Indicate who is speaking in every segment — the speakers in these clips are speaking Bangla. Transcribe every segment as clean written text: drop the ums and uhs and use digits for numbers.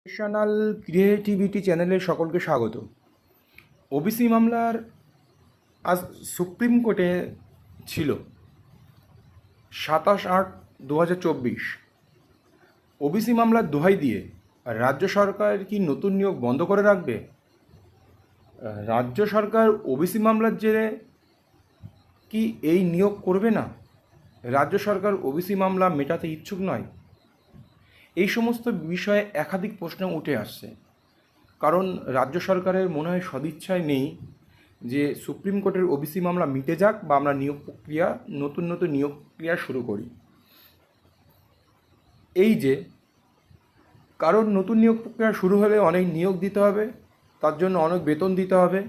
Speaker 1: প্রফেশনাল ক্রিয়েটিভিটি চ্যানেলে সকলকে স্বাগত। ওবিসি মামলার আজ সুপ্রিম কোর্টে ছিল 27/8/2024। ওবিসি মামলার দোহাই দিয়ে রাজ্য সরকার কি নতুন নিয়োগ বন্ধ করে রাখবে? রাজ্য সরকার ওবিসি মামলার জেরে কি এই নিয়োগ করবে না? রাজ্য সরকার ওবিসি মামলা মেটাতে ইচ্ছুক নয়? এই সমস্ত বিষয়ে একাধিক প্রশ্ন উঠে আসছে, কারণ রাজ্য সরকারের মনে হয় সদিচ্ছায় নেই যে সুপ্রিম কোর্টের ওবিসি মামলা মিটে যাক বা আমরা নিয়োগ প্রক্রিয়া নতুন নিয়োগ প্রক্রিয়া শুরু করি। এই যে কারণ নতুন নিয়োগ প্রক্রিয়া শুরু হলে অনেক নিয়োগ দিতে হবে, তার জন্য অনেক বেতন দিতে হবে।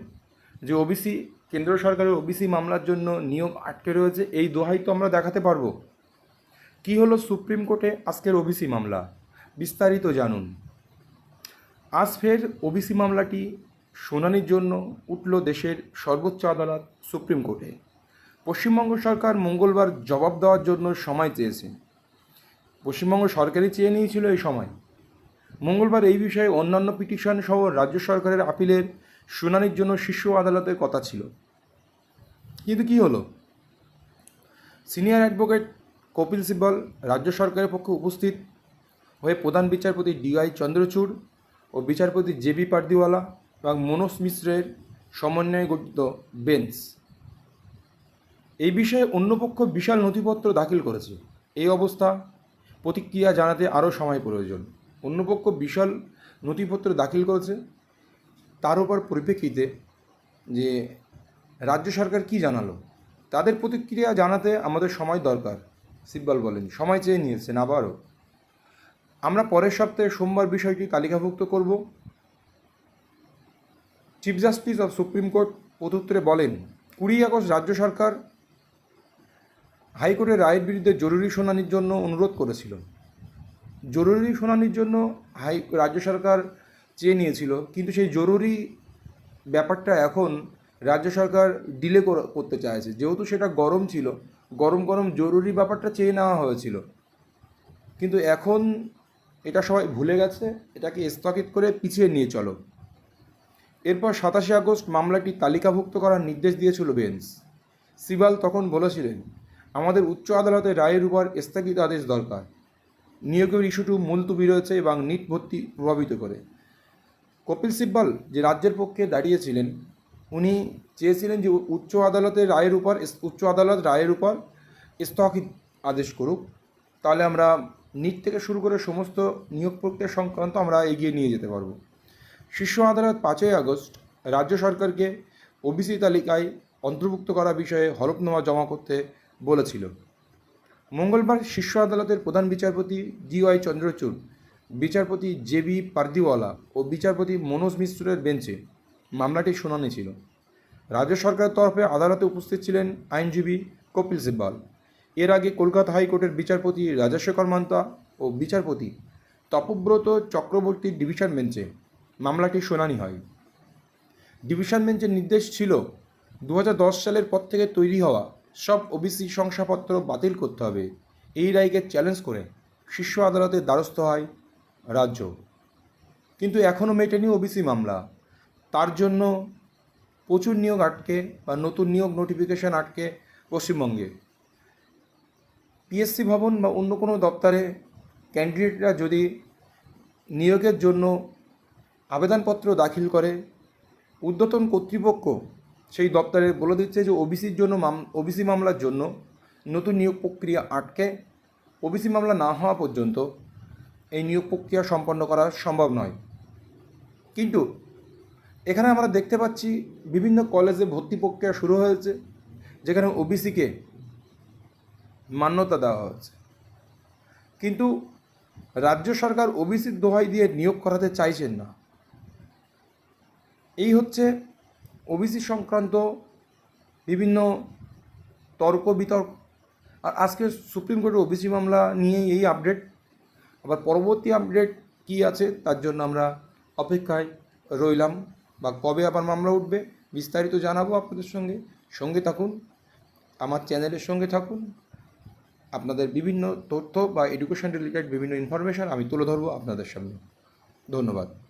Speaker 1: যে ওবিসি কেন্দ্র সরকারের ওবিসি মামলার জন্য নিয়োগ আটকে রয়েছে, এই দোহাই তো আমরা দেখাতে পারবো। কি হলো সুপ্রিম কোর্টে আজকের ওবিসি মামলা, বিস্তারিত জানুন। আজ ফের ওবিসি মামলাটি শুনানির জন্য উঠল দেশের সর্বোচ্চ আদালত সুপ্রিম কোর্টে। পশ্চিমবঙ্গ সরকার মঙ্গলবার জবাব দেওয়ার জন্য সময় চেয়েছে। পশ্চিমবঙ্গ সরকারই চেয়ে নিয়েছিল এই সময়। মঙ্গলবার এই বিষয়ে অন্যান্য পিটিশন সহ রাজ্য সরকারের আপিলের শুনানির জন্য শীর্ষ আদালতের কথা ছিল, কিন্তু কী হলো? সিনিয়র অ্যাডভোকেট কপিল সিব্বল রাজ্য সরকারের পক্ষে উপস্থিত হয়ে প্রধান বিচারপতি ডিওয়াই চন্দ্রচূড় ও বিচারপতি জেবি পারদিওয়ালা এবং মনোজ মিশ্রের সমন্বয়ে গঠিত বেঞ্চ এই বিষয়ে অন্য পক্ষ বিশাল নথিপত্র দাখিল করেছে। এই অবস্থা প্রতিক্রিয়া জানাতে আরও সময় প্রয়োজন। অন্য পক্ষ বিশাল নথিপত্র দাখিল করেছে, তার উপর পরিপ্রেক্ষিতে যে রাজ্য সরকার কি জানালো, তাদের প্রতিক্রিয়া জানাতে আমাদের সময় দরকার। সিব্বল বলেন সময় চেয়ে নিয়েছেন আবারও। আমরা পরের সপ্তাহে সোমবার বিষয়টি তালিকাভুক্ত করব। Chief justice of supreme court প্রত্যুত্তরে বলেন, 20 আগস্ট রাজ্য সরকার হাইকোর্টের রায়ের বিরুদ্ধে জরুরি শুনানির জন্য অনুরোধ করেছিল। জরুরি শুনানির জন্য রাজ্য সরকার চেয়ে নিয়েছিল, কিন্তু সেই জরুরি ব্যাপারটা এখন রাজ্য সরকার ডিলে করতে চাইছে। যেহেতু সেটা গরম ছিল, গরম জরুরি ব্যাপারটা চেয়ে নেওয়া হয়েছিল, কিন্তু এখন এটা সবাই ভুলে গেছে, এটাকে স্থগিত করে পিছিয়ে নিয়ে চলো। এরপর 27 আগস্ট মামলাটি তালিকাভুক্ত করার নির্দেশ দিয়েছিল বেঞ্চ। সিবাল তখন বলেছিলেন, আমাদের উচ্চ আদালতের রায়ের উপর স্থগিত আদেশ দরকার। নিয়োগের ইস্যুটি মুলতুবি রয়েছে এবং নিট ভর্তি প্রভাবিত করে। কপিল সিব্বল যে রাজ্যের পক্ষে দাঁড়িয়েছিলেন, উনি চেয়েছিলেন যে উচ্চ আদালত রায়ের উপর স্থগিত আদেশ করুক, তাহলে আমরা নিট থেকে শুরু করে সমস্ত নিয়োগ প্রক্রিয়া সংক্রান্ত আমরা এগিয়ে নিয়ে যেতে পারব। শীর্ষ আদালত 5 আগস্ট রাজ্য সরকারকে ওবিসি তালিকায় অন্তর্ভুক্ত করা বিষয়ে হলফনামা জমা করতে বলেছিল। মঙ্গলবার শীর্ষ আদালতের প্রধান বিচারপতি ডিওয়াই চন্দ্রচূড়, বিচারপতি জেবি পারদিওয়ালা ও বিচারপতি মনোজ মিশ্রের বেঞ্চে মামলাটির শুনানি ছিল। রাজ্য সরকারের তরফে আদালতে উপস্থিত ছিলেন আইনজীবী কপিল সিব্বল। এর আগে কলকাতা হাইকোর্টের বিচারপতি রাজশেখর মান্তা ও বিচারপতি তপব্রত চক্রবর্তীর ডিভিশন বেঞ্চে মামলাটির শুনানি হয়। ডিভিশন বেঞ্চের নির্দেশ ছিল 2010 সালের পর থেকে তৈরি হওয়া সব ওবিসি শংসাপত্র বাতিল করতে হবে। এই রায়কে চ্যালেঞ্জ করে শীর্ষ আদালতের দ্বারস্থ হয় রাজ্য, কিন্তু এখনও মেটেনি ওবিসি মামলা। তার জন্য প্রচুর নিয়োগ আটকে বা নতুন নিয়োগ নোটিফিকেশান আটকে পশ্চিমবঙ্গে। পিএসসি ভবন বা অন্য কোনো দপ্তরে ক্যান্ডিডেটরা যদি নিয়োগের জন্য আবেদনপত্র দাখিল করে, ঊর্ধ্বতন কর্তৃপক্ষ সেই দপ্তরে বলে দিচ্ছে যে ওবিসি মামলার জন্য নতুন নিয়োগ প্রক্রিয়া আটকে, ওবিসি মামলা না হওয়া পর্যন্ত এই নিয়োগ প্রক্রিয়া সম্পন্ন করা সম্ভব নয়। কিন্তু এখানে আমরা দেখতে পাচ্ছি বিভিন্ন কলেজে ভর্তি প্রক্রিয়া শুরু হয়েছে, যেখানে ওবিসিকে মান্যতা দেওয়া হয়েছে, কিন্তু রাজ্য সরকার ওবিসির দোহাই দিয়ে নিয়োগ করাতে চাইছেন না। এই হচ্ছে ওবিসি সংক্রান্ত বিভিন্ন তর্ক বিতর্ক। আর আজকে সুপ্রিম কোর্টের ওবিসি মামলা নিয়ে এই আপডেট। আবার পরবর্তী আপডেট কি আছে তার জন্য আমরা অপেক্ষায় রইলাম, বা কবে আবার মামলা উঠবে বিস্তারিত জানাবো আপনাদের সঙ্গে থাকুন, আমার চ্যানেলের সঙ্গে থাকুন। আপনাদের বিভিন্ন তথ্য বা এডুকেশন রিলেটেড বিভিন্ন ইনফরমেশান আমি তুলে ধরবো আপনাদের সামনে। ধন্যবাদ।